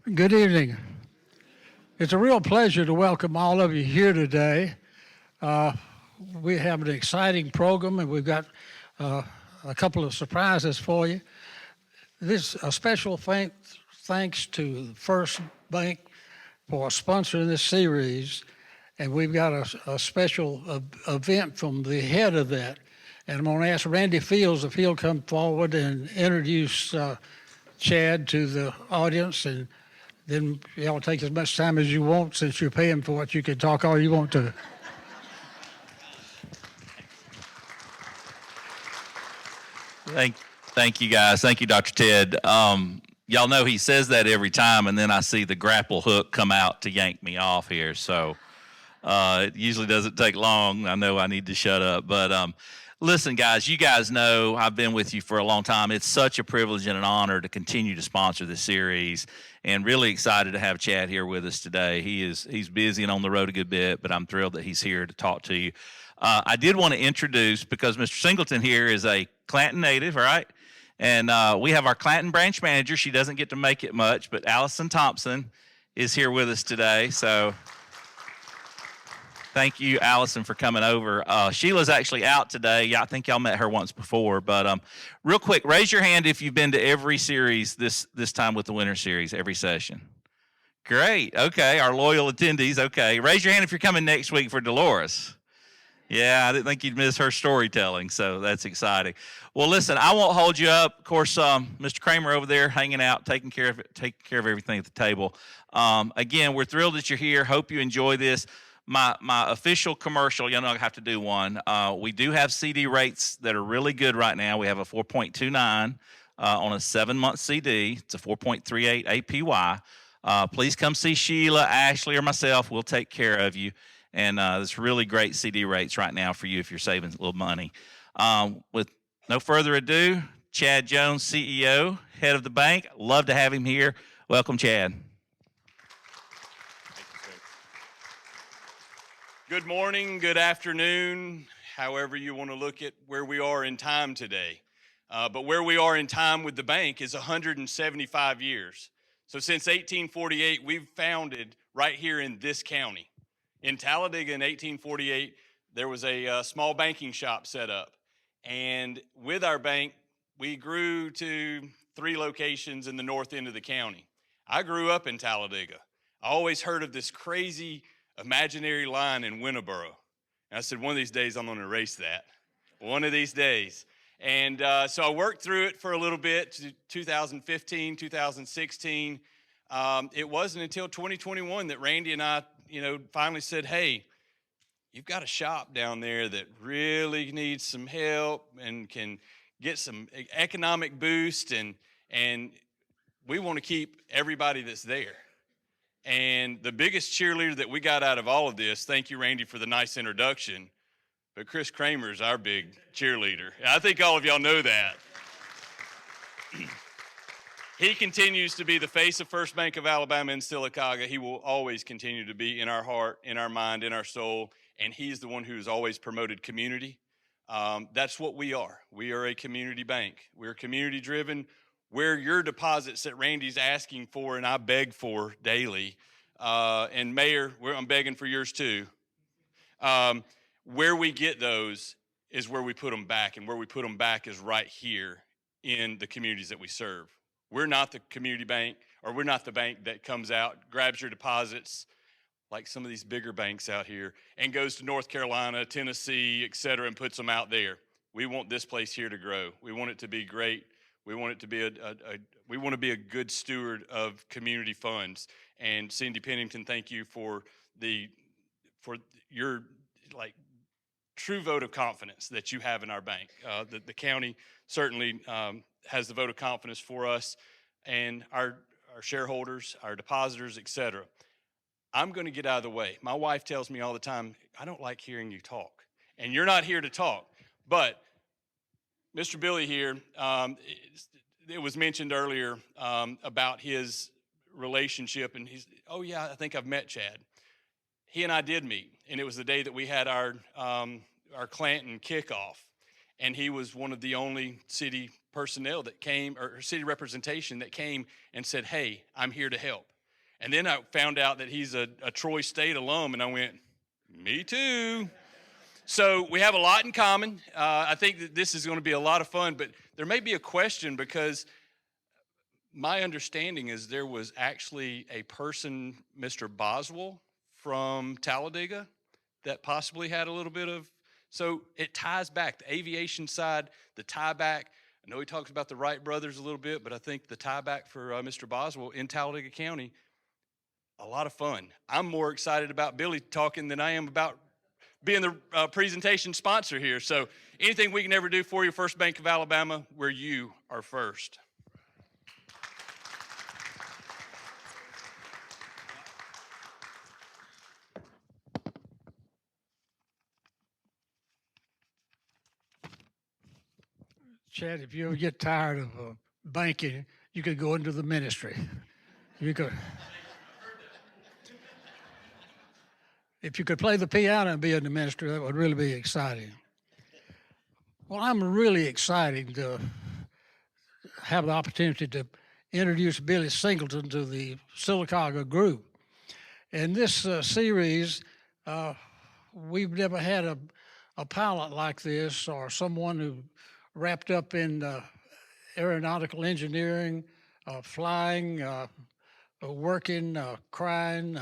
Good evening. It's a real pleasure to welcome all of you here today. Uh, we have an exciting program, and we've got uh, a couple of surprises for you. This a special thanks to First Bank for sponsoring this series, and we've got a special event from the head of that. And I'm going to ask Randy Fields if he'll come forward and introduce Chad to the audience, and then y'all take as much time as you want since you're paying for it. You can talk all you want to. Thank you, guys. Thank you, Dr. Ted. Y'all know he says that every time, and then I see the grapple hook come out to yank me off here. So it usually doesn't take long. I know I need to shut up. But listen, guys, you guys know I've been with you for a long time. It's such a privilege and an honor to continue to sponsor this series, and really excited to have Chad here with us today. He's busy and on the road a good bit, but I'm thrilled that he's here to talk to you. I did want to introduce, because Mr. Singleton here is a Clanton native, right? And we have our Clanton branch manager. She doesn't get to make it much, but Allison Thompson is here with us today. So thank you, Allison, for coming over. Sheila's actually out today. Yeah, I think y'all met her once before. But real quick, raise your hand if you've been to every series this time with the Winter Series, every session. Great. Okay, our loyal attendees. Okay, raise your hand if you're coming next week for Dolores. Yeah, I didn't think you'd miss her storytelling, so that's exciting. Well, listen, I won't hold you up. Of course, Mr. Kramer over there hanging out, taking care of everything at the table. Again, we're thrilled that you're here. Hope you enjoy this. My official commercial, you know I have to do one. We do have CD rates that are really good right now. We have a 4.29 on a 7-month CD. It's a 4.38 APY. Please come see Sheila, Ashley, or myself. We'll take care of you. And there's really great CD rates right now for you if you're saving a little money. With no further ado, Chad Jones, CEO, head of the bank. Love to have him here. Welcome, Chad. Good morning, good afternoon, however you want to look at where we are in time today. But where we are in time with the bank is 175 years. So since 1848, we've founded right here in this county. In Talladega in 1848, there was a small banking shop set up. And with our bank, we grew to 3 locations in the north end of the county. I grew up in Talladega. I always heard of this crazy imaginary line in Winterboro. And I said, one of these days I'm going to erase that. One of these days. And so I worked through it for a little bit, 2015, 2016. It wasn't until 2021 that Randy and I finally said, hey, you've got a shop down there that really needs some help and can get some economic boost, and we want to keep everybody that's there. And the biggest cheerleader that we got out of all of this, thank you, Randy, for the nice introduction, but Chris Kramer is our big cheerleader. I think all of y'all know that. He continues to be the face of First Bank of Alabama in Sylacauga. He will always continue to be in our heart, in our mind, in our soul, and he's the one who's always promoted community. That's what we are. We are a community bank. We're community-driven. We're your deposits that Randy's asking for and I beg for daily. And Mayor, I'm begging for yours too. Where we get those is where we put them back, and where we put them back is right here in the communities that we serve. We're not the community bank, or we're not the bank that comes out, grabs your deposits like some of these bigger banks out here, and goes to North Carolina, Tennessee, et cetera, and puts them out there. We want this place here to grow. We want it to be great. We want it to be we want to be a good steward of community funds. And Cindy Pennington, thank you for your true vote of confidence that you have in our bank. The county certainly has the vote of confidence for us and our shareholders, our depositors, et cetera. I'm going to get out of the way. My wife tells me all the time, I don't like hearing you talk. And you're not here to talk. But Mr. Billy here, it was mentioned earlier about his relationship. And he's, oh, yeah, I think I've met Chad. He and I did meet. And it was the day that we had our Clanton kickoff. And he was one of the only city personnel that came, or city representation that came and said, hey, I'm here to help. And then I found out that he's a Troy State alum, and I went, me too. So we have a lot in common. I think that this is going to be a lot of fun, but there may be a question because my understanding is there was actually a person, Mr. Boswell from Talladega, that possibly had a little bit of, so it ties back, the aviation side, the tie back. I know he talks about the Wright brothers a little bit, but I think the tie back for Mr. Boswell in Talladega County, a lot of fun. I'm more excited about Billy talking than I am about being the presentation sponsor here. So anything we can ever do for you, First Bank of Alabama, where you are first. Chad, if you ever get tired of banking, you could go into the ministry. You could. If you could play the piano and be in the ministry, that would really be exciting. Well, I'm really excited to have the opportunity to introduce Billy Singleton to the Sylacauga group. In this series, we've never had a pilot like this or someone who wrapped up in aeronautical engineering, flying, working, crying,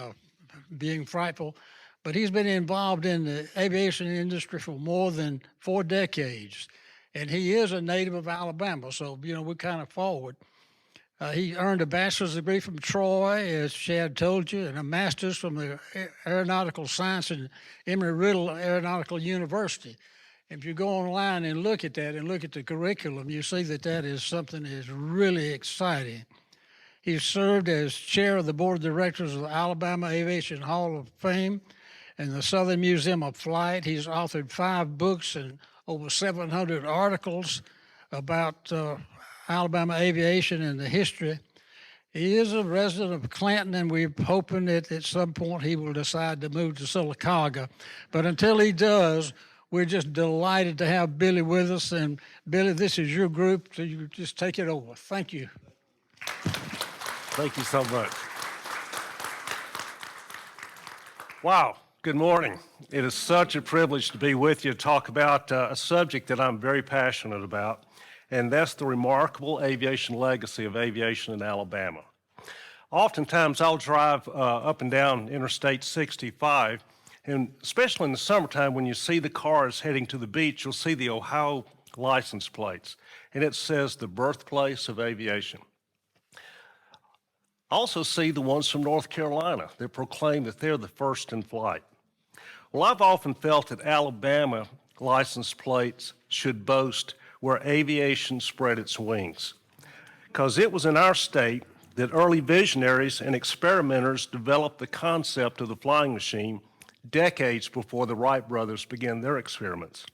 being frightful. But he's been involved in the aviation industry for more than 4 decades. And he is a native of Alabama, so, we're kind of forward. He earned a bachelor's degree from Troy, as Chad told you, and a master's from the Aeronautical Science and Embry-Riddle Aeronautical University. If you go online and look at that and look at the curriculum, you see that that is something that is really exciting. He served as chair of the board of directors of the Alabama Aviation Hall of Fame and the Southern Museum of Flight. He's authored 5 books and over 700 articles about Alabama aviation and the history. He is a resident of Clanton, and we're hoping that at some point he will decide to move to Sylacauga. But until he does, we're just delighted to have Billy with us. And Billy, this is your group, so you just take it over. Thank you. Thank you so much. Wow, good morning. It is such a privilege to be with you to talk about a subject that I'm very passionate about, and that's the remarkable aviation legacy of aviation in Alabama. Oftentimes I'll drive up and down Interstate 65, and especially in the summertime when you see the cars heading to the beach, you'll see the Ohio license plates, and it says the birthplace of aviation. Also see the ones from North Carolina that proclaim that they're the first in flight. Well, I've often felt that Alabama license plates should boast where aviation spread its wings, because it was in our state that early visionaries and experimenters developed the concept of the flying machine decades before the Wright brothers began their experiments.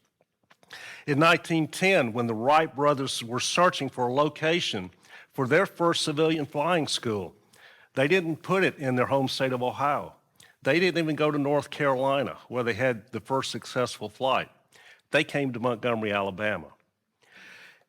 In 1910, when the Wright brothers were searching for a location for their first civilian flying school, they didn't put it in their home state of Ohio. They didn't even go to North Carolina, where they had the first successful flight. They came to Montgomery, Alabama.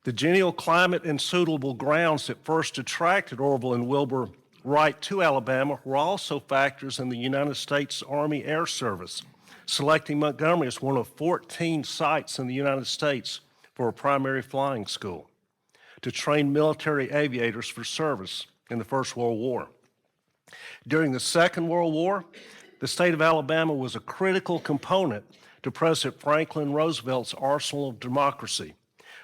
The genial climate and suitable grounds that first attracted Orville and Wilbur Wright to Alabama were also factors in the United States Army Air Service, selecting Montgomery as one of 14 sites in the United States for a primary flying school to train military aviators for service in the First World War. During the Second World War, the state of Alabama was a critical component to President Franklin Roosevelt's arsenal of democracy,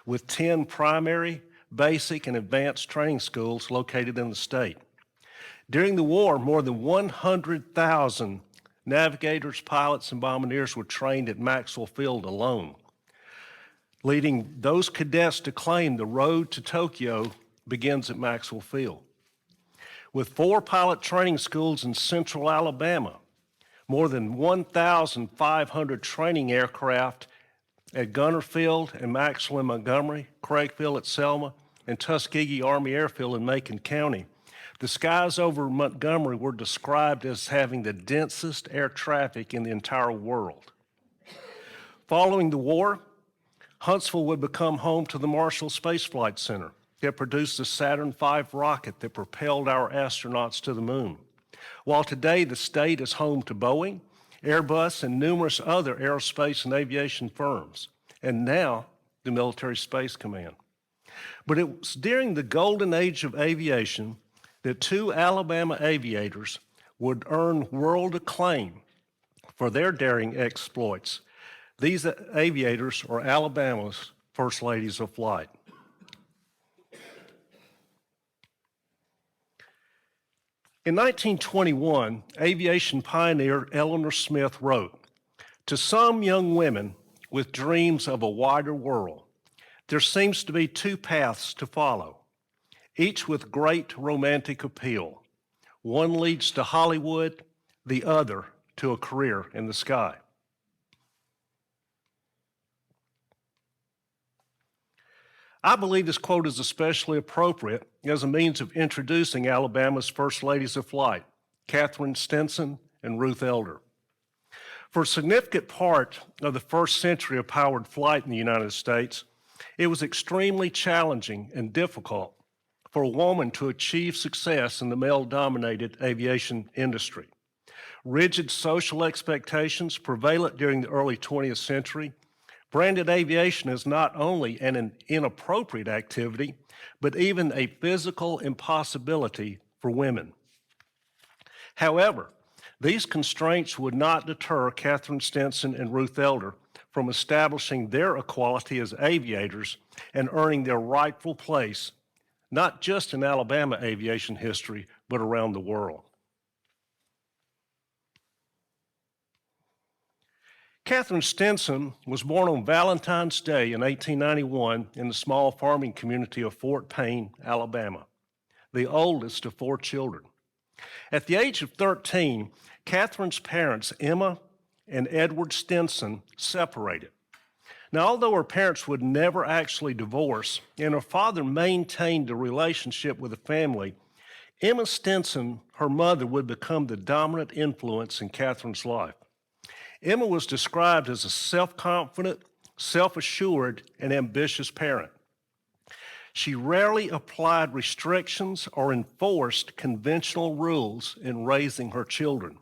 with 10 primary, basic, and advanced training schools located in the state. During the war, more than 100,000 navigators, pilots, and bombardiers were trained at Maxwell Field alone, leading those cadets to claim the road to Tokyo begins at Maxwell Field. With 4 pilot training schools in central Alabama, more than 1,500 training aircraft at Gunner Field and Maxwell in Montgomery, Craig Field at Selma, and Tuskegee Army Airfield in Macon County, the skies over Montgomery were described as having the densest air traffic in the entire world. Following the war, Huntsville would become home to the Marshall Space Flight Center that produced the Saturn V rocket that propelled our astronauts to the moon. While today the state is home to Boeing, Airbus, and numerous other aerospace and aviation firms, and now the Military Space Command. But it was during the golden age of aviation that two Alabama aviators would earn world acclaim for their daring exploits. These aviators are Alabama's First Ladies of Flight. In 1921, aviation pioneer Eleanor Smith wrote, "To some young women with dreams of a wider world, there seems to be two paths to follow, each with great romantic appeal. One leads to Hollywood, the other to a career in the sky." I believe this quote is especially appropriate as a means of introducing Alabama's First Ladies of Flight, Catherine Stinson and Ruth Elder. For a significant part of the first century of powered flight in the United States, it was extremely challenging and difficult for a woman to achieve success in the male-dominated aviation industry. Rigid social expectations prevalent during the early 20th century branded aviation as not only an inappropriate activity, but even a physical impossibility for women. However, these constraints would not deter Catherine Stinson and Ruth Elder from establishing their equality as aviators and earning their rightful place, not just in Alabama aviation history, but around the world. Catherine Stinson was born on Valentine's Day in 1891 in the small farming community of Fort Payne, Alabama, the oldest of 4 children. At the age of 13, Catherine's parents, Emma and Edward Stinson, separated. Now, although her parents would never actually divorce and her father maintained a relationship with the family, Emma Stinson, her mother, would become the dominant influence in Catherine's life. Emma was described as a self-confident, self-assured, and ambitious parent. She rarely applied restrictions or enforced conventional rules in raising her children.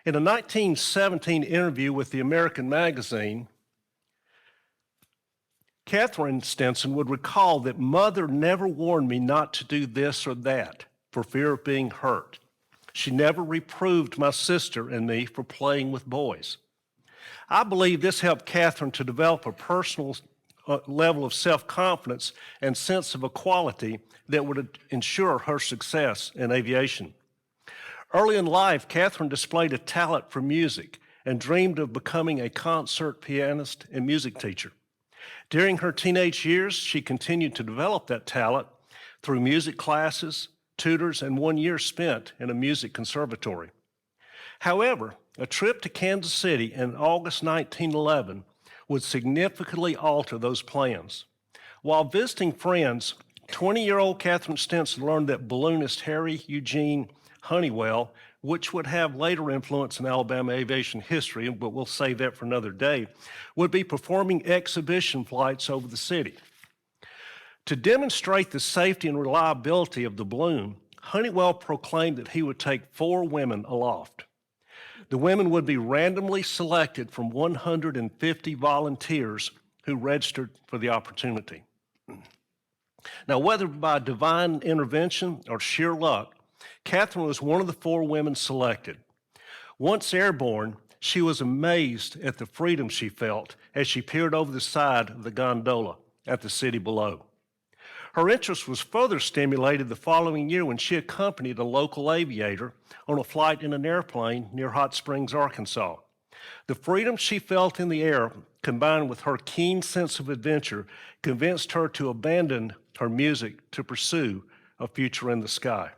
In a 1917 interview with the American magazine, Catherine Stinson would recall that Mother never warned me not to do this or that for fear of being hurt. She never reproved my sister and me for playing with boys. I believe this helped Catherine to develop a personal level of self-confidence and sense of equality that would ensure her success in aviation. Early in life, Catherine displayed a talent for music and dreamed of becoming a concert pianist and music teacher. During her teenage years, she continued to develop that talent through music classes, tutors, and 1 year spent in a music conservatory. However, a trip to Kansas City in August 1911 would significantly alter those plans. While visiting friends, 20-year-old Catherine Stinson learned that balloonist Harry Eugene Honeywell, which would have later influence in Alabama aviation history, but we'll save that for another day, would be performing exhibition flights over the city. To demonstrate the safety and reliability of the balloon, Honeywell proclaimed that he would take 4 women aloft. The women would be randomly selected from 150 volunteers who registered for the opportunity. Now, whether by divine intervention or sheer luck, Catherine was one of the 4 women selected. Once airborne, she was amazed at the freedom she felt as she peered over the side of the gondola at the city below. Her interest was further stimulated the following year when she accompanied a local aviator on a flight in an airplane near Hot Springs, Arkansas. The freedom she felt in the air, combined with her keen sense of adventure, convinced her to abandon her music to pursue a future in the sky.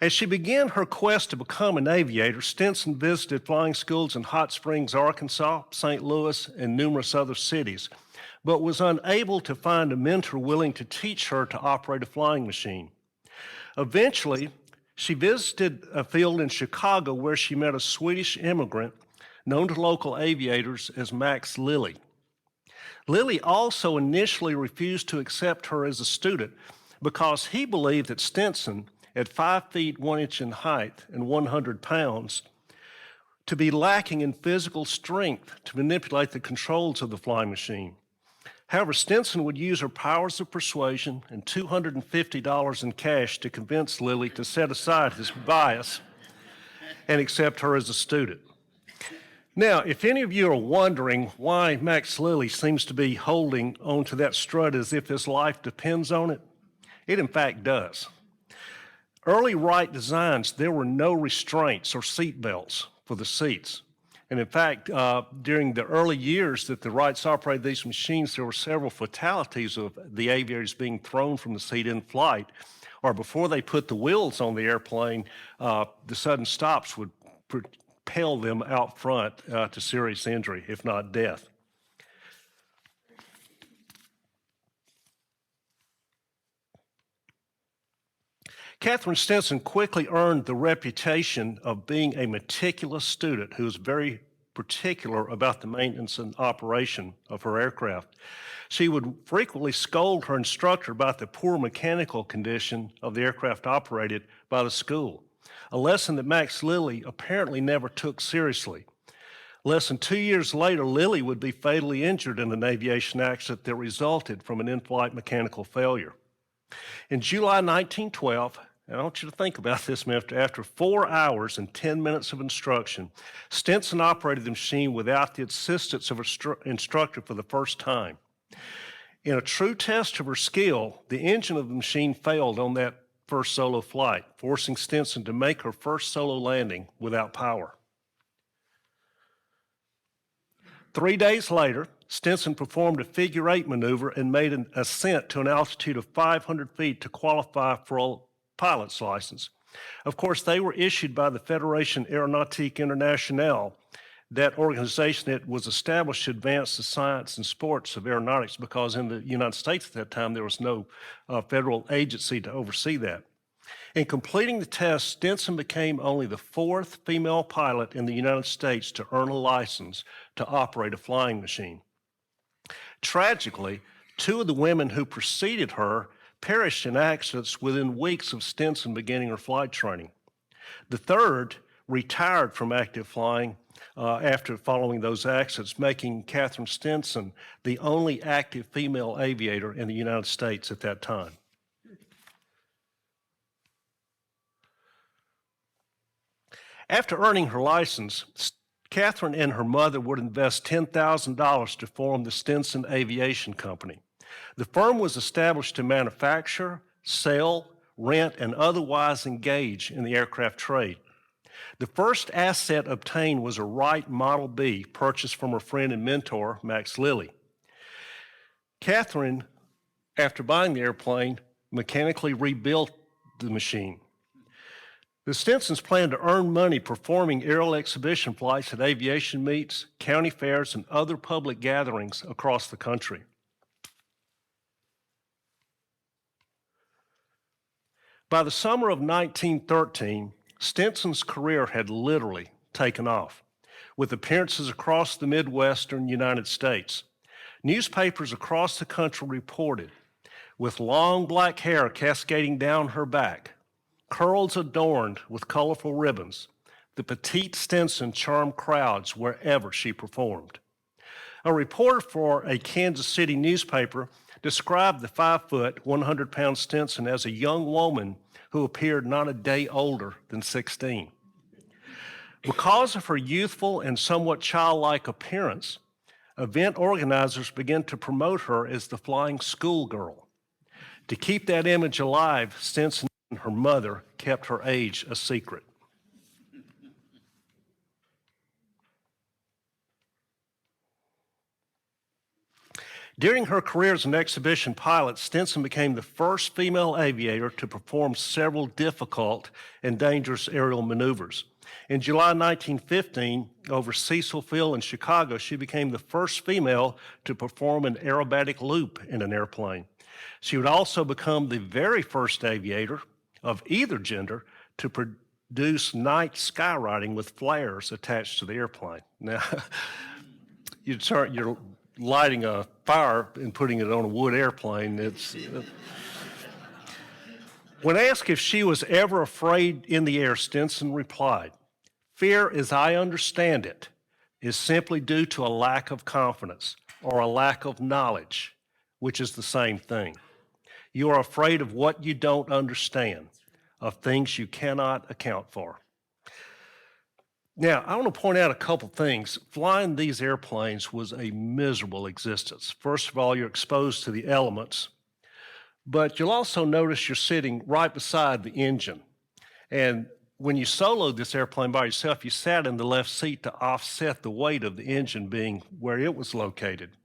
As she began her quest to become an aviator, Stinson visited flying schools in Hot Springs, Arkansas, St. Louis, and numerous other cities, but was unable to find a mentor willing to teach her to operate a flying machine. Eventually, she visited a field in Chicago where she met a Swedish immigrant known to local aviators as Max Lilly. Lilly also initially refused to accept her as a student because he believed that Stinson, at 5 feet 1 inch in height and 100 pounds, to be lacking in physical strength to manipulate the controls of the flying machine. However, Stinson would use her powers of persuasion and $250 in cash to convince Lilly to set aside his bias and accept her as a student. Now, if any of you are wondering why Max Lilly seems to be holding onto that strut as if his life depends on it, it in fact does. Early Wright designs, there were no restraints or seat belts for the seats. And in fact, during the early years that the Wrights operated these machines, there were several fatalities of the aviators being thrown from the seat in flight, or before they put the wheels on the airplane, the sudden stops would propel them out front to serious injury, if not death. Catherine Stinson quickly earned the reputation of being a meticulous student who was very particular about the maintenance and operation of her aircraft. She would frequently scold her instructor about the poor mechanical condition of the aircraft operated by the school, a lesson that Max Lilly apparently never took seriously. Less than 2 years later, Lilly would be fatally injured in an aviation accident that resulted from an in-flight mechanical failure. In July 1912, and I want you to think about this, after 4 hours and 10 minutes of instruction, Stinson operated the machine without the assistance of her instructor for the first time. In a true test of her skill, the engine of the machine failed on that first solo flight, forcing Stinson to make her first solo landing without power. 3 days later, Stinson performed a figure-8 maneuver and made an ascent to an altitude of 500 feet to qualify for a pilot's license. Of course, they were issued by the Fédération Aéronautique Internationale, that organization that was established to advance the science and sports of aeronautics, because in the United States at that time, there was no federal agency to oversee that. In completing the test, Stinson became only the 4th female pilot in the United States to earn a license to operate a flying machine. Tragically, 2 of the women who preceded her perished in accidents within weeks of Stinson beginning her flight training. The 3rd retired from active flying after following those accidents, making Catherine Stinson the only active female aviator in the United States at that time. After earning her license, Catherine and her mother would invest $10,000 to form the Stinson Aviation Company. The firm was established to manufacture, sell, rent, and otherwise engage in the aircraft trade. The first asset obtained was a Wright Model B purchased from her friend and mentor, Max Lilly. Catherine, after buying the airplane, mechanically rebuilt the machine. The Stinsons planned to earn money performing aerial exhibition flights at aviation meets, county fairs, and other public gatherings across the country. By the summer of 1913, Stinson's career had literally taken off, with appearances across the Midwestern United States. Newspapers across the country reported, with long black hair cascading down her back, curls adorned with colorful ribbons, the petite Stinson charmed crowds wherever she performed. A reporter for a Kansas City newspaper described the 5-foot, 100-pound Stinson as a young woman who appeared not a day older than 16. Because of her youthful and somewhat childlike appearance, event organizers began to promote her as the flying schoolgirl. To keep that image alive, Stinson and her mother kept her age a secret. During her career as an exhibition pilot, Stinson became the first female aviator to perform several difficult and dangerous aerial maneuvers. In July 1915, over Cecil Field in Chicago, she became the first female to perform an aerobatic loop in an airplane. She would also become the very first aviator of either gender to produce night skywriting with flares attached to the airplane. Now, you're lighting a fire and putting it on a wood airplane. When asked if she was ever afraid in the air, Stinson replied, "Fear, as I understand it, is simply due to a lack of confidence or a lack of knowledge, which is the same thing. You are afraid of what you don't understand, of things you cannot account for." Now, I want to point out a couple things. Flying these airplanes was a miserable existence. First of all, you're exposed to the elements, but you'll also notice you're sitting right beside the engine. And when you soloed this airplane by yourself, you sat in the left seat to offset the weight of the engine being where it was located.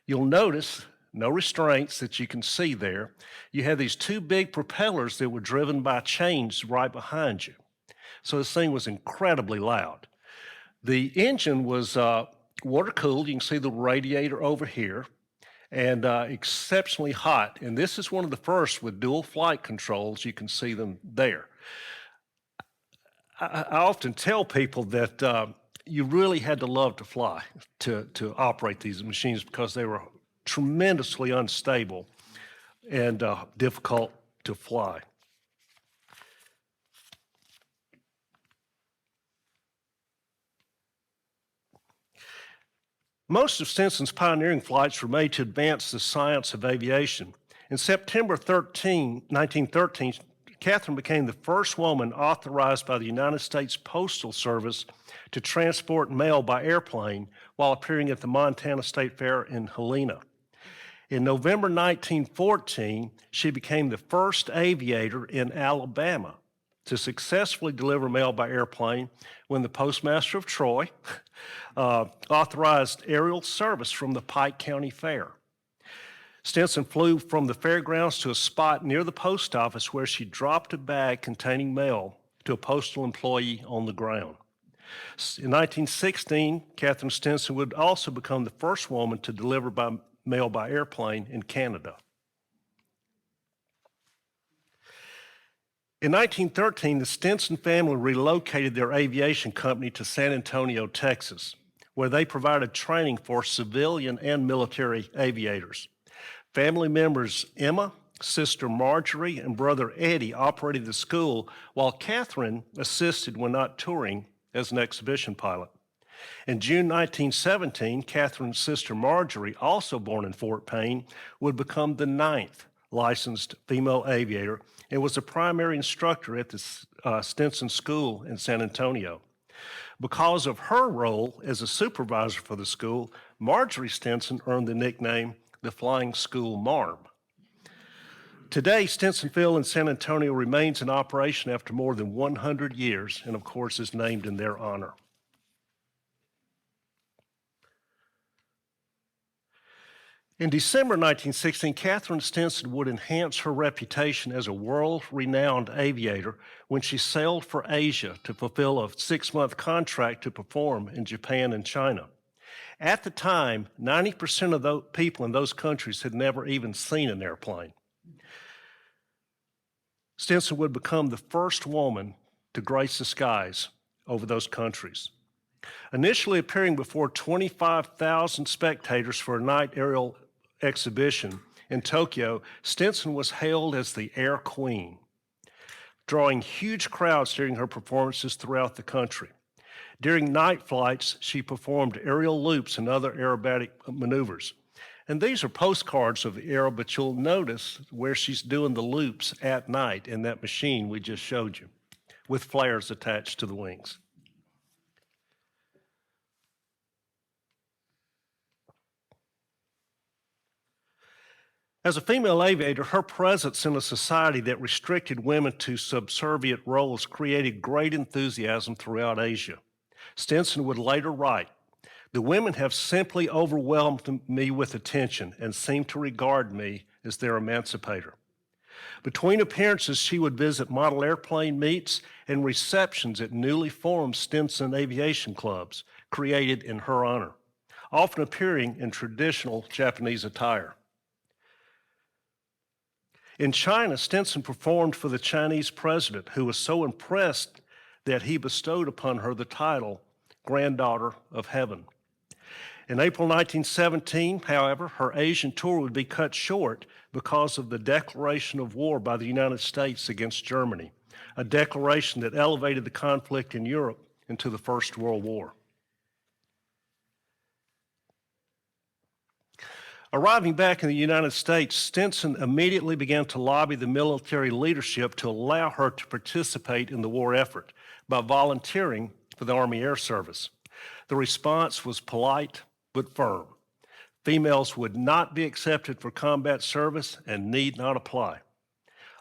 You'll notice no restraints that you can see there. You have these two big propellers that were driven by chains right behind you. So this thing was incredibly loud. The engine was water-cooled. You can see the radiator over here, and exceptionally hot. And this is one of the first with dual flight controls. You can see them there. I often tell people that you really had to love to fly to operate these machines because they were tremendously unstable and difficult to fly. Most of Stinson's pioneering flights were made to advance the science of aviation. In September 1913, Catherine became the first woman authorized by the United States Postal Service to transport mail by airplane while appearing at the Montana State Fair in Helena. In November 1914, she became the first aviator in Alabama to successfully deliver mail by airplane when the Postmaster of Troy authorized aerial service from the Pike County Fair. Stinson flew from the fairgrounds to a spot near the post office where she dropped a bag containing mail to a postal employee on the ground. In 1916, Catherine Stinson would also become the first woman to deliver mail by airplane in Canada. In 1913, the Stinson family relocated their aviation company to San Antonio, Texas, where they provided training for civilian and military aviators. Family members Emma, sister Marjorie, and brother Eddie operated the school, while Catherine assisted when not touring as an exhibition pilot. In June 1917, Catherine's sister Marjorie, also born in Fort Payne, would become the 9th licensed female aviator and was a primary instructor at the Stinson School in San Antonio. Because of her role as a supervisor for the school, Marjorie Stinson earned the nickname the Flying School Marm. Today, Stinson Field in San Antonio remains in operation after more than 100 years and, of course, is named in their honor. In December 1916, Catherine Stinson would enhance her reputation as a world-renowned aviator when she sailed for Asia to fulfill a 6-month contract to perform in Japan and China. At the time, 90% of those people in those countries had never even seen an airplane. Stinson would become the first woman to grace the skies over those countries. Initially appearing before 25,000 spectators for a night aerial exhibition in Tokyo, Stinson was hailed as the Air Queen, drawing huge crowds during her performances throughout the country. During night flights, she performed aerial loops and other aerobatic maneuvers. And these are postcards of the era, but you'll notice where she's doing the loops at night in that machine we just showed you, with flares attached to the wings. As a female aviator, her presence in a society that restricted women to subservient roles created great enthusiasm throughout Asia. Stinson would later write, "The women have simply overwhelmed me with attention and seem to regard me as their emancipator." Between appearances, she would visit model airplane meets and receptions at newly formed Stinson aviation clubs created in her honor, often appearing in traditional Japanese attire. In China, Stinson performed for the Chinese president, who was so impressed that he bestowed upon her the title Granddaughter of Heaven. In April 1917, however, her Asian tour would be cut short because of the declaration of war by the United States against Germany, a declaration that elevated the conflict in Europe into the First World War. Arriving back in the United States, Stinson immediately began to lobby the military leadership to allow her to participate in the war effort by volunteering for the Army Air Service. The response was polite but firm. Females would not be accepted for combat service and need not apply.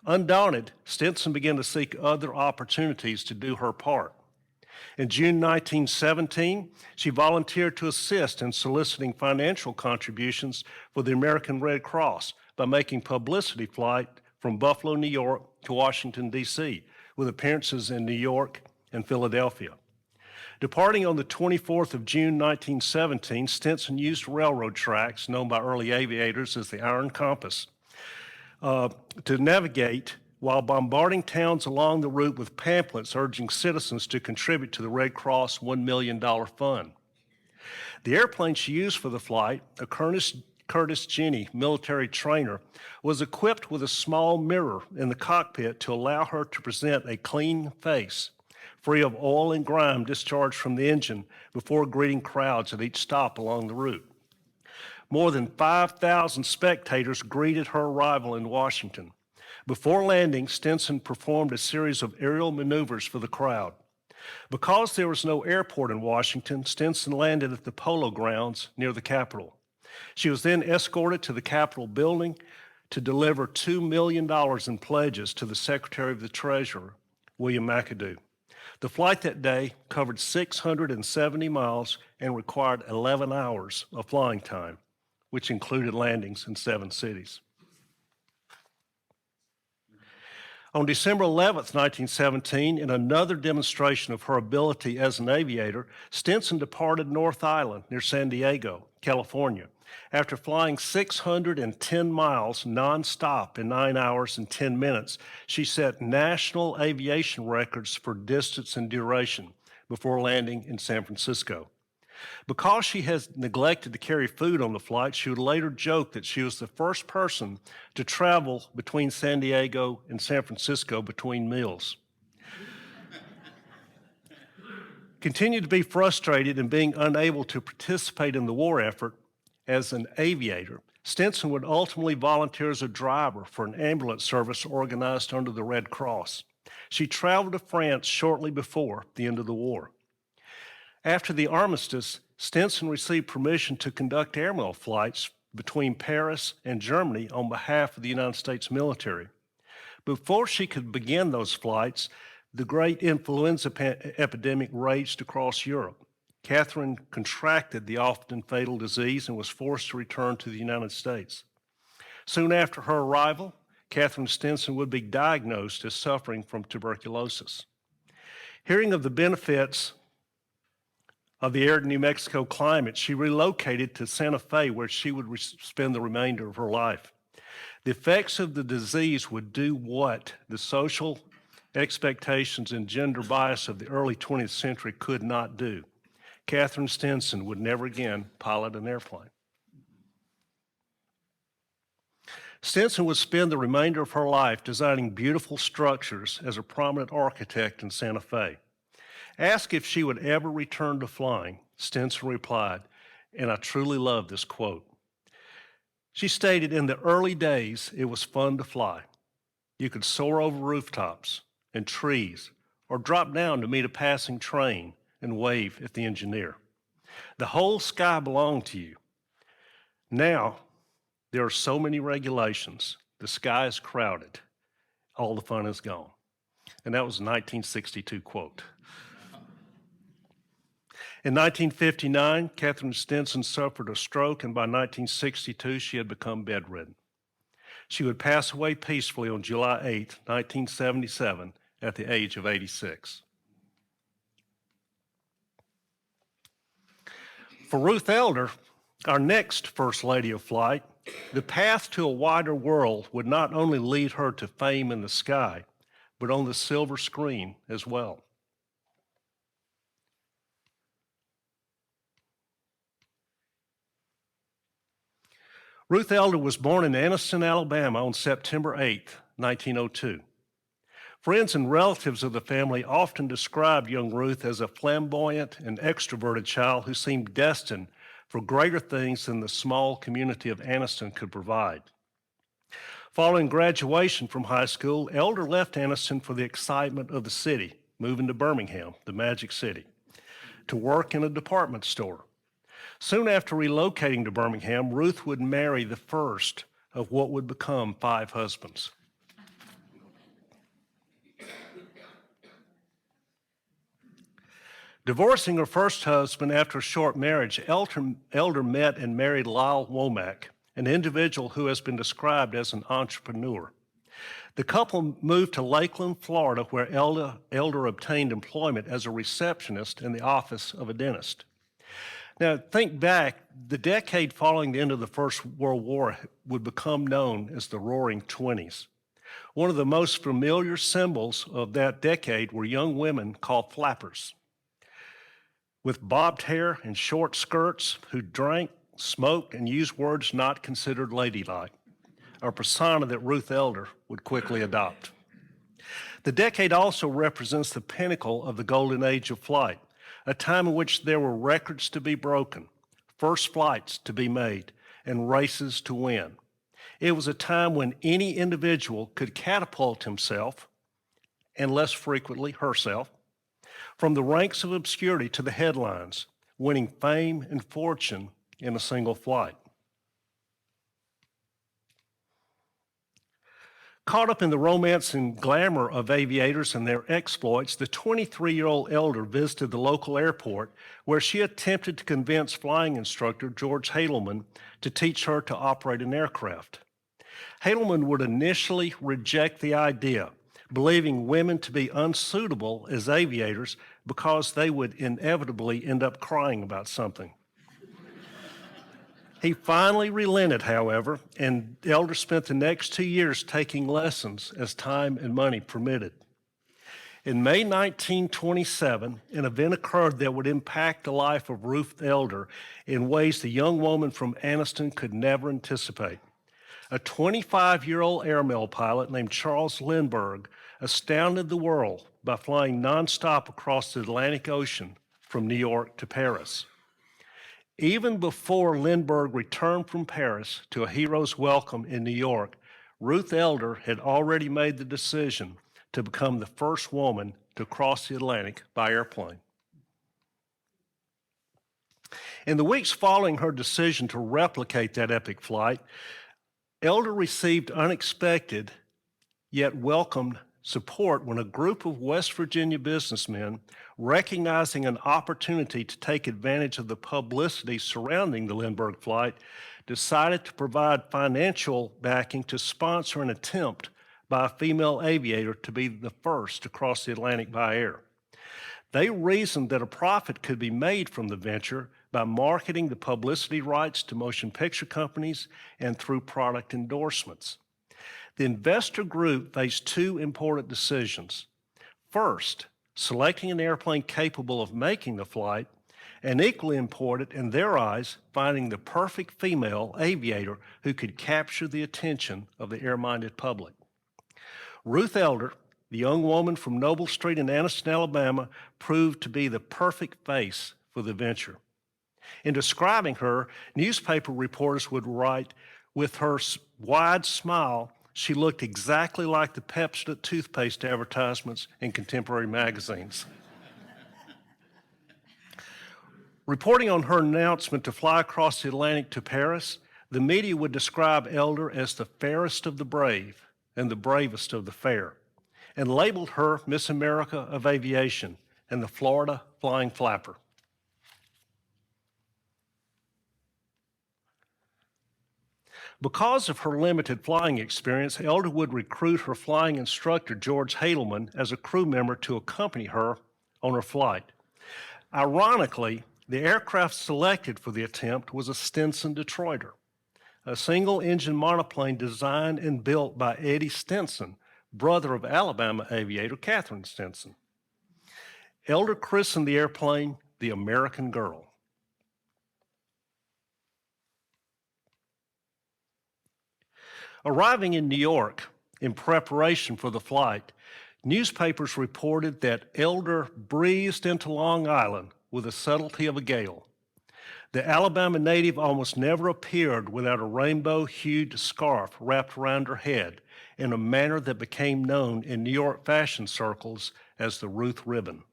Undaunted, Stinson began to seek other opportunities to do her part. In June 1917, she volunteered to assist in soliciting financial contributions for the American Red Cross by making publicity flight from Buffalo, New York to Washington, D.C., with appearances in New York and Philadelphia. Departing on the 24th of June 1917, Stinson used railroad tracks, known by early aviators as the Iron Compass, to navigate while bombarding towns along the route with pamphlets urging citizens to contribute to the Red Cross $1 million fund. The airplane she used for the flight, a Curtiss Jenny military trainer, was equipped with a small mirror in the cockpit to allow her to present a clean face, free of oil and grime discharged from the engine before greeting crowds at each stop along the route. More than 5,000 spectators greeted her arrival in Washington. Before landing, Stinson performed a series of aerial maneuvers for the crowd. Because there was no airport in Washington, Stinson landed at the Polo Grounds near the Capitol. She was then escorted to the Capitol building to deliver $2 million in pledges to the Secretary of the Treasury, William McAdoo. The flight that day covered 670 miles and required 11 hours of flying time, which included landings in 7 cities. On December 11th, 1917, in another demonstration of her ability as an aviator, Stinson departed North Island near San Diego, California. After flying 610 miles nonstop in 9 hours and 10 minutes, she set national aviation records for distance and duration before landing in San Francisco. Because she has neglected to carry food on the flight, she would later joke that she was the first person to travel between San Diego and San Francisco between meals. Continued to be frustrated in being unable to participate in the war effort as an aviator, Stinson would ultimately volunteer as a driver for an ambulance service organized under the Red Cross. She traveled to France shortly before the end of the war. After the armistice, Stinson received permission to conduct airmail flights between Paris and Germany on behalf of the United States military. Before she could begin those flights, the great influenza epidemic raged across Europe. Catherine contracted the often fatal disease and was forced to return to the United States. Soon after her arrival, Catherine Stinson would be diagnosed as suffering from tuberculosis. Hearing of the benefits of the arid New Mexico climate, she relocated to Santa Fe, where she would spend the remainder of her life. The effects of the disease would do what the social expectations and gender bias of the early 20th century could not do. Catherine Stinson would never again pilot an airplane. Stinson would spend the remainder of her life designing beautiful structures as a prominent architect in Santa Fe. Asked if she would ever return to flying, Stinson replied, and I truly love this quote. She stated, in the early days, it was fun to fly. You could soar over rooftops and trees or drop down to meet a passing train and wave at the engineer. The whole sky belonged to you. Now, there are so many regulations. The sky is crowded. All the fun is gone. And that was a 1962 quote. In 1959, Catherine Stinson suffered a stroke, and by 1962, she had become bedridden. She would pass away peacefully on July 8, 1977, at the age of 86. For Ruth Elder, our next First Lady of Flight, the path to a wider world would not only lead her to fame in the sky, but on the silver screen as well. Ruth Elder was born in Anniston, Alabama on September 8, 1902. Friends and relatives of the family often described young Ruth as a flamboyant and extroverted child who seemed destined for greater things than the small community of Anniston could provide. Following graduation from high school, Elder left Anniston for the excitement of the city, moving to Birmingham, the Magic City, to work in a department store. Soon after relocating to Birmingham, Ruth would marry the first of what would become 5 husbands. Divorcing her first husband after a short marriage, Elder met and married Lyle Womack, an individual who has been described as an entrepreneur. The couple moved to Lakeland, Florida, where Elder obtained employment as a receptionist in the office of a dentist. Now, think back, the decade following the end of the First World War would become known as the Roaring Twenties. One of the most familiar symbols of that decade were young women called flappers, with bobbed hair and short skirts, who drank, smoked, and used words not considered ladylike, a persona that Ruth Elder would quickly adopt. The decade also represents the pinnacle of the golden age of flight, a time in which there were records to be broken, first flights to be made, and races to win. It was a time when any individual could catapult himself, and less frequently herself, from the ranks of obscurity to the headlines, winning fame and fortune in a single flight. Caught up in the romance and glamour of aviators and their exploits, the 23-year-old Elder visited the local airport where she attempted to convince flying instructor George Hadelman to teach her to operate an aircraft. Hadelman would initially reject the idea, believing women to be unsuitable as aviators because they would inevitably end up crying about something. He finally relented, however, and Elder spent the next 2 years taking lessons as time and money permitted. In May 1927, an event occurred that would impact the life of Ruth Elder in ways the young woman from Anniston could never anticipate. A 25-year-old airmail pilot named Charles Lindbergh astounded the world by flying nonstop across the Atlantic Ocean from New York to Paris. Even before Lindbergh returned from Paris to a hero's welcome in New York, Ruth Elder had already made the decision to become the first woman to cross the Atlantic by airplane. In the weeks following her decision to replicate that epic flight, Elder received unexpected yet welcomed support when a group of West Virginia businessmen, recognizing an opportunity to take advantage of the publicity surrounding the Lindbergh flight, decided to provide financial backing to sponsor an attempt by a female aviator to be the first to cross the Atlantic by air. They reasoned that a profit could be made from the venture by marketing the publicity rights to motion picture companies and through product endorsements. The investor group faced 2 important decisions. First, selecting an airplane capable of making the flight, and equally important in their eyes, finding the perfect female aviator who could capture the attention of the air-minded public. Ruth Elder, the young woman from Noble Street in Anniston, Alabama, proved to be the perfect face for the venture. In describing her, newspaper reporters would write, "With her wide smile, she looked exactly like the Pepsodent toothpaste advertisements in contemporary magazines." Reporting on her announcement to fly across the Atlantic to Paris, the media would describe Elder as the fairest of the brave and the bravest of the fair, and labeled her Miss America of Aviation and the Florida Flying Flapper. Because of her limited flying experience, Elder would recruit her flying instructor, George Hadelman, as a crew member to accompany her on her flight. Ironically, the aircraft selected for the attempt was a Stinson Detroiter, a single-engine monoplane designed and built by Eddie Stinson, brother of Alabama aviator Catherine Stinson. Elder christened the airplane the American Girl. Arriving in New York in preparation for the flight, newspapers reported that Elder breezed into Long Island with the subtlety of a gale. The Alabama native almost never appeared without a rainbow-hued scarf wrapped around her head in a manner that became known in New York fashion circles as the Ruth ribbon.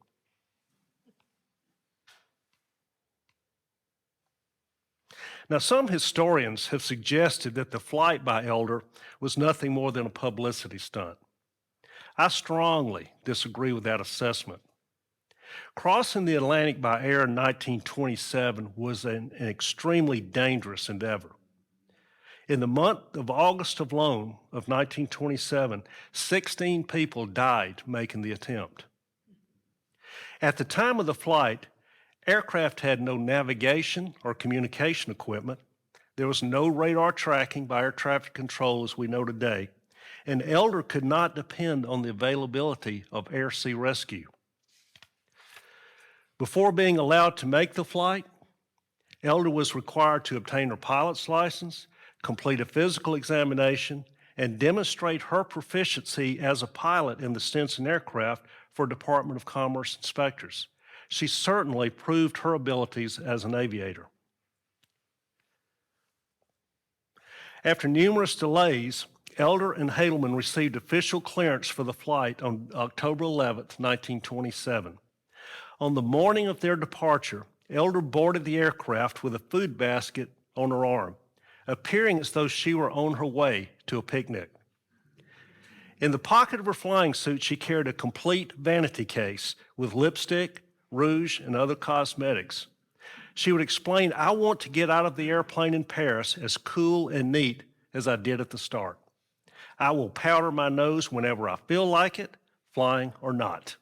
Now, some historians have suggested that the flight by Elder was nothing more than a publicity stunt. I strongly disagree with that assessment. Crossing the Atlantic by air in 1927 was an extremely dangerous endeavor. In the month of August alone of 1927, 16 people died making the attempt. At the time of the flight, aircraft had no navigation or communication equipment. There was no radar tracking by air traffic control as we know today, and Elder could not depend on the availability of air-sea rescue. Before being allowed to make the flight, Elder was required to obtain her pilot's license, complete a physical examination, and demonstrate her proficiency as a pilot in the Stinson aircraft for Department of Commerce inspectors. She certainly proved her abilities as an aviator. After numerous delays, Elder and Hadelman received official clearance for the flight on October 11, 1927. On the morning of their departure, Elder boarded the aircraft with a food basket on her arm, appearing as though she were on her way to a picnic. In the pocket of her flying suit, she carried a complete vanity case with lipstick, rouge, and other cosmetics. She would explain, "I want to get out of the airplane in Paris as cool and neat as I did at the start. I will powder my nose whenever I feel like it, flying or not."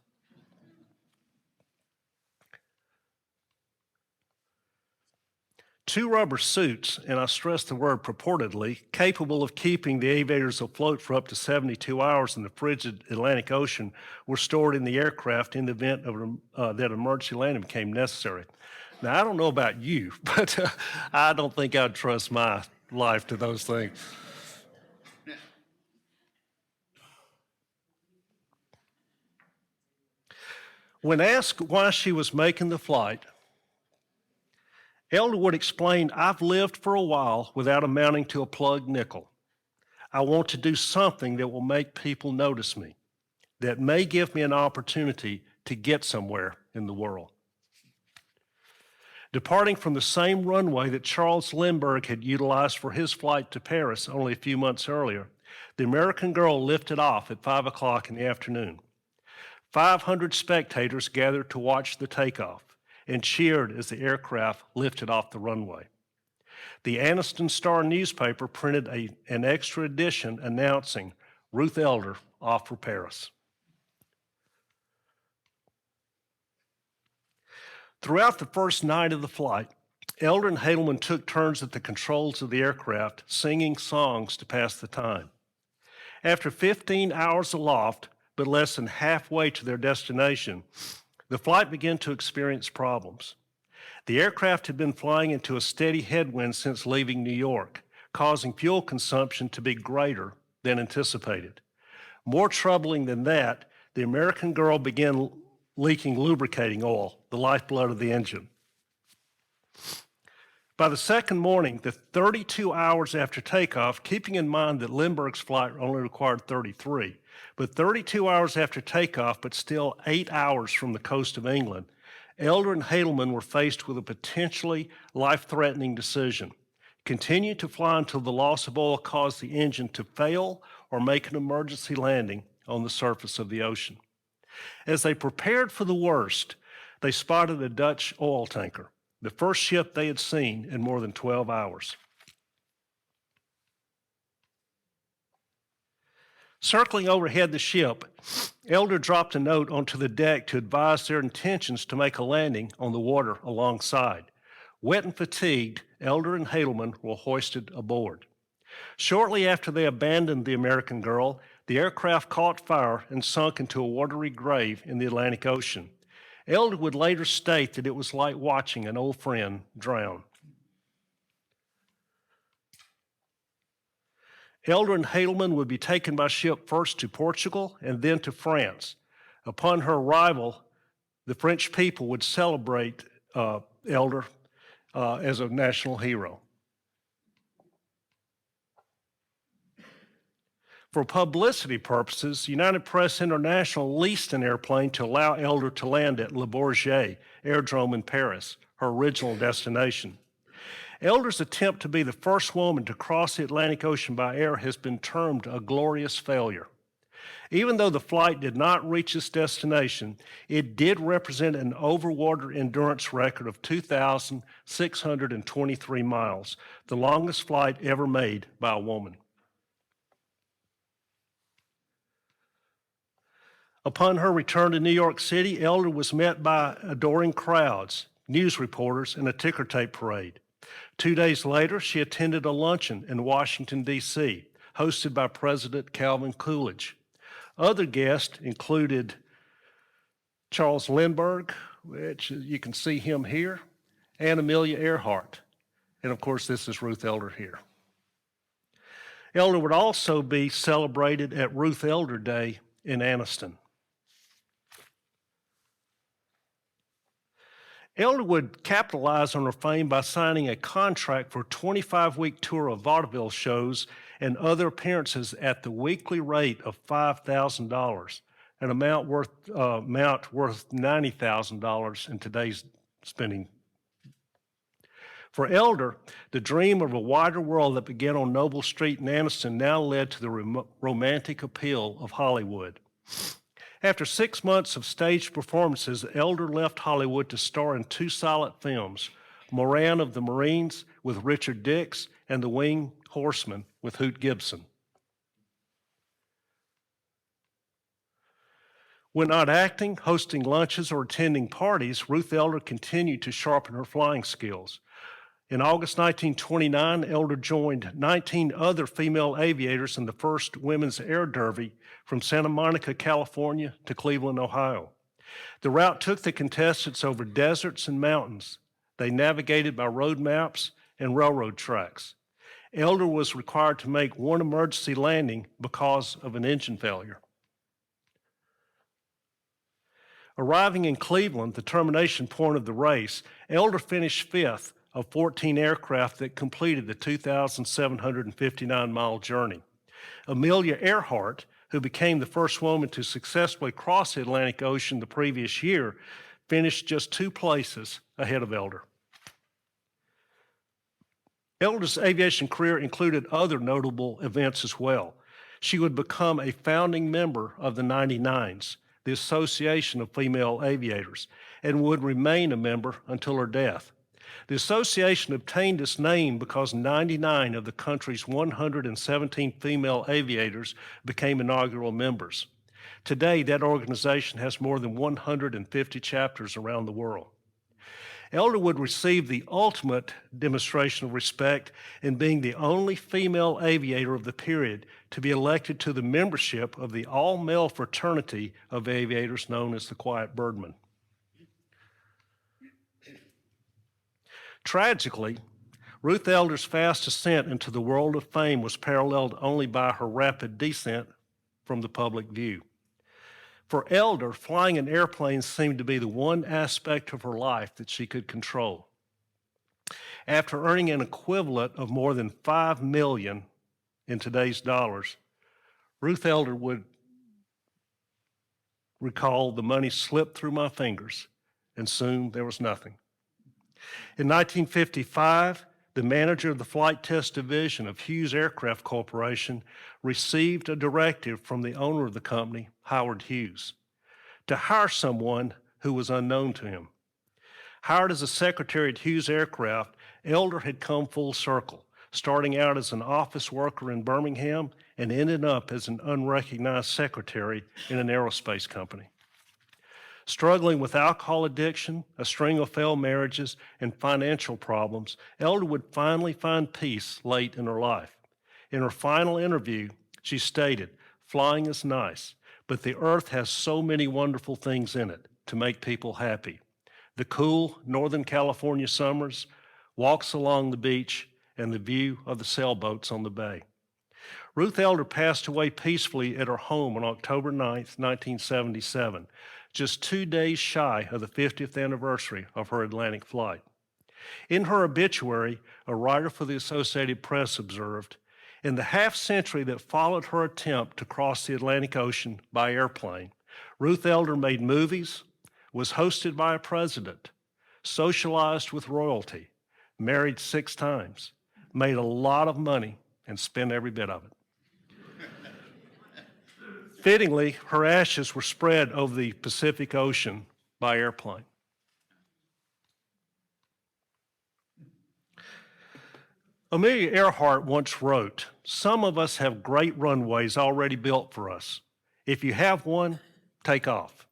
Two rubber suits, and I stress the word purportedly, capable of keeping the aviators afloat for up to 72 hours in the frigid Atlantic Ocean were stored in the aircraft in the event of that emergency landing became necessary. Now, I don't know about you, but I don't think I'd trust my life to those things. When asked why she was making the flight, Elder would explain, "I've lived for a while without amounting to a plugged nickel. I want to do something that will make people notice me, that may give me an opportunity to get somewhere in the world." Departing from the same runway that Charles Lindbergh had utilized for his flight to Paris only a few months earlier, the American Girl lifted off at 5 o'clock in the afternoon. 500 spectators gathered to watch the takeoff and cheered as the aircraft lifted off the runway. The Anniston Star newspaper printed an extra edition announcing Ruth Elder off for Paris. Throughout the first night of the flight, Elder and Hadelman took turns at the controls of the aircraft, singing songs to pass the time. After 15 hours aloft, but less than halfway to their destination, the flight began to experience problems. The aircraft had been flying into a steady headwind since leaving New York, causing fuel consumption to be greater than anticipated. More troubling than that, the American Girl began leaking lubricating oil, the lifeblood of the engine. By the second morning, the 32 hours after takeoff, keeping in mind that Lindbergh's flight only required 33, but 32 hours after takeoff, but still 8 hours from the coast of England, Elder and Hadelman were faced with a potentially life-threatening decision: continue to fly until the loss of oil caused the engine to fail, or make an emergency landing on the surface of the ocean. As they prepared for the worst, they spotted a Dutch oil tanker, the first ship they had seen in more than 12 hours. Circling overhead the ship, Elder dropped a note onto the deck to advise their intentions to make a landing on the water alongside. Wet and fatigued, Elder and Hadelman were hoisted aboard. Shortly after they abandoned the American Girl, the aircraft caught fire and sunk into a watery grave in the Atlantic Ocean. Elder would later state that it was like watching an old friend drown. Elder and Hadelman would be taken by ship first to Portugal and then to France. Upon her arrival, the French people would celebrate Elder as a national hero. For publicity purposes, United Press International leased an airplane to allow Elder to land at Le Bourget Aerodrome in Paris, her original destination. Elder's attempt to be the first woman to cross the Atlantic Ocean by air has been termed a glorious failure. Even though the flight did not reach its destination, it did represent an overwater endurance record of 2,623 miles, the longest flight ever made by a woman. Upon her return to New York City, Elder was met by adoring crowds, news reporters, and a ticker tape parade. 2 days later, she attended a luncheon in Washington, D.C., hosted by President Calvin Coolidge. Other guests included Charles Lindbergh, which you can see him here, and Amelia Earhart. And of course, this is Ruth Elder here. Elder would also be celebrated at Ruth Elder Day in Anniston. Elder would capitalize on her fame by signing a contract for a 25-week tour of vaudeville shows and other appearances at the weekly rate of $5,000, an amount worth $90,000 in today's spending. For Elder, the dream of a wider world that began on Noble Street in Anniston now led to the romantic appeal of Hollywood. After 6 months of staged performances, Elder left Hollywood to star in 2 silent films, Moran of the Marines with Richard Dix and The Winged Horseman with Hoot Gibson. When not acting, hosting lunches, or attending parties, Ruth Elder continued to sharpen her flying skills. In August 1929, Elder joined 19 other female aviators in the first women's air derby from Santa Monica, California to Cleveland, Ohio. The route took the contestants over deserts and mountains. They navigated by road maps and railroad tracks. Elder was required to make one emergency landing because of an engine failure. Arriving in Cleveland, the termination point of the race, Elder finished 5th of 14 aircraft that completed the 2,759-mile journey. Amelia Earhart, who became the first woman to successfully cross the Atlantic Ocean the previous year, finished just 2 places ahead of Elder. Elder's aviation career included other notable events as well. She would become a founding member of the 99s, the Association of Female Aviators, and would remain a member until her death. The association obtained its name because 99 of the country's 117 female aviators became inaugural members. Today, that organization has more than 150 chapters around the world. Elder would receive the ultimate demonstration of respect in being the only female aviator of the period to be elected to the membership of the all-male fraternity of aviators known as the Quiet Birdmen. Tragically, Ruth Elder's fast ascent into the world of fame was paralleled only by her rapid descent from the public view. For Elder, flying an airplane seemed to be the one aspect of her life that she could control. After earning an equivalent of more than $5 million in today's dollars, Ruth Elder would recall, "The money slipped through my fingers, and soon there was nothing." In 1955, the manager of the Flight Test Division of Hughes Aircraft Corporation received a directive from the owner of the company, Howard Hughes, to hire someone who was unknown to him. Hired as a secretary at Hughes Aircraft, Elder had come full circle, starting out as an office worker in Birmingham and ended up as an unrecognized secretary in an aerospace company. Struggling with alcohol addiction, a string of failed marriages, and financial problems, Elder would finally find peace late in her life. In her final interview, she stated, "Flying is nice, but the earth has so many wonderful things in it to make people happy. The cool Northern California summers, walks along the beach, and the view of the sailboats on the bay." Ruth Elder passed away peacefully at her home on October 9th, 1977, just 2 days shy of the 50th anniversary of her Atlantic flight. In her obituary, a writer for the Associated Press observed, "In the half-century that followed her attempt to cross the Atlantic Ocean by airplane, Ruth Elder made movies, was hosted by a president, socialized with royalty, married 6 times, made a lot of money, and spent every bit of it." Fittingly, her ashes were spread over the Pacific Ocean by airplane. Amelia Earhart once wrote, "Some of us have great runways already built for us. If you have one, take off.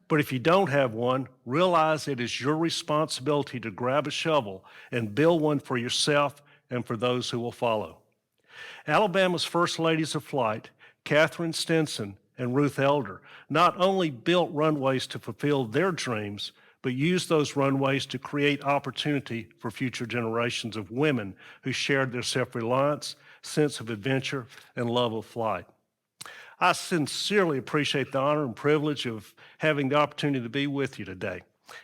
But if you don't have one, realize it is your responsibility to grab a shovel and build one for yourself and for those who will follow." Alabama's first ladies of flight, Catherine Stinson and Ruth Elder, not only built runways to fulfill their dreams, but used those runways to create opportunity for future generations of women who shared their self-reliance, sense of adventure, and love of flight. I sincerely appreciate the honor and privilege of having the opportunity to be with you today.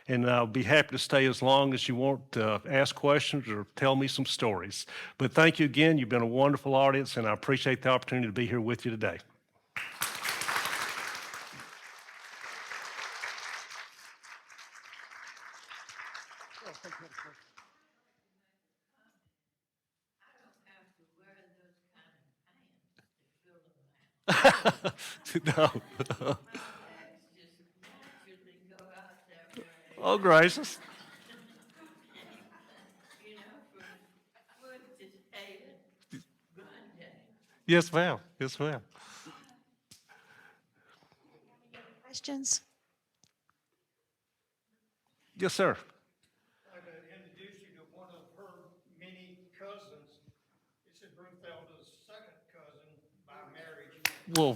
And I'll be happy to stay as long as you want to ask questions or tell me some stories. But thank you again. You've been a wonderful audience, and I appreciate the opportunity to be here with you today. No. Oh, gracious. Yes, ma'am. Yes, ma'am. Questions? Yes, sir. I'd introduce you to one of her many cousins. This is Ruth Elder's second cousin by marriage. Well,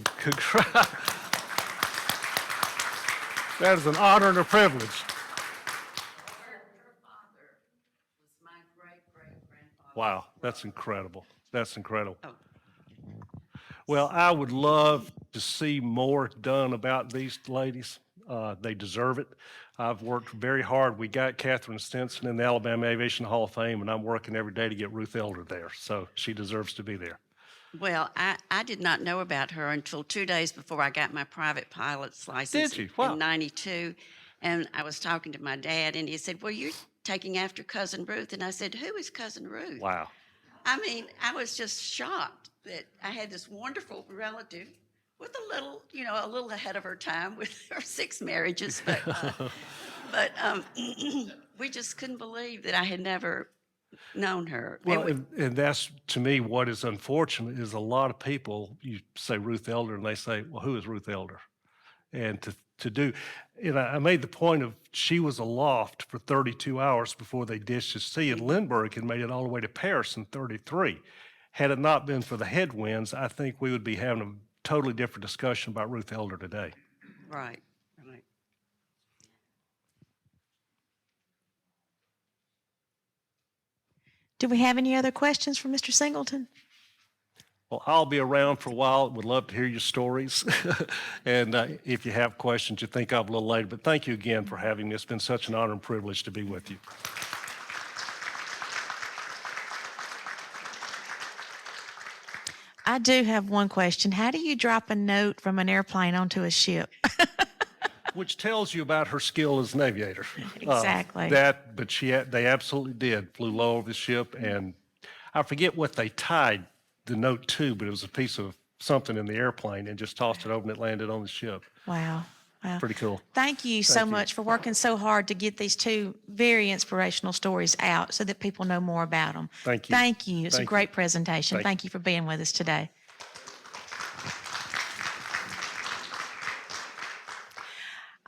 that is an honor and a privilege. Her father was my great-great-grandfather. Wow, that's incredible. That's incredible. Oh. Well, I would love to see more done about these ladies. They deserve it. I've worked very hard. We got Catherine Stinson in the Alabama Aviation Hall of Fame, and I'm working every day to get Ruth Elder there. So she deserves to be there. Well, I did not know about her until 2 days before I got my private pilot's license. Did you? Wow. In 92. And I was talking to my dad, and he said, "Well, you're taking after Cousin Ruth." And I said, "Who is Cousin Ruth?" Wow. I mean, I was just shocked that I had this wonderful relative with a little ahead of her time with her 6 marriages. But we just couldn't believe that I had never known her. Well, and that's, to me, what is unfortunate is a lot of people, you say Ruth Elder, and they say, well, who is Ruth Elder? And to do, I made the point of she was aloft for 32 hours before they dished to sea, and Lindbergh had made it all the way to Paris in 33. Had it not been for the headwinds, I think we would be having a totally different discussion about Ruth Elder today. Right, right. Do we have any other questions for Mr. Singleton? Well, I'll be around for a while. Would love to hear your stories. And if you have questions you think of a little later. But thank you again for having me. It's been such an honor and privilege to be with you. I do have one question. How do you drop a note from an airplane onto a ship? Which tells you about her skill as an aviator. Exactly. They absolutely did. Flew low over the ship, and I forget what they tied the note to, but it was a piece of something in the airplane, and just tossed it over and it landed on the ship. Wow. Wow. Pretty cool. Thank you so you. much for working so hard to get these 2 very inspirational stories out so that people know more about them. Thank you. Thank you. It's a Thank great you. presentation. Thank you for being with us today.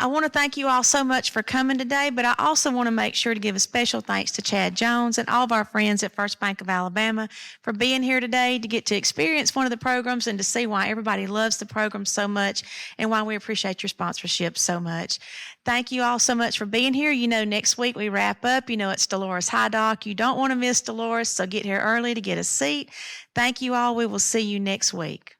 I want to thank you all so much for coming today, but I also want to make sure to give a special thanks to Chad Jones and all of our friends at First Bank of Alabama for being here today to get to experience one of the programs and to see why everybody loves the program so much and why we appreciate your sponsorship so much. Thank you all so much for being here. You know, next week we wrap up. You know, it's Dolores High Dock. You don't want to miss Dolores, so get here early to get a seat. Thank you all. We will see you next week.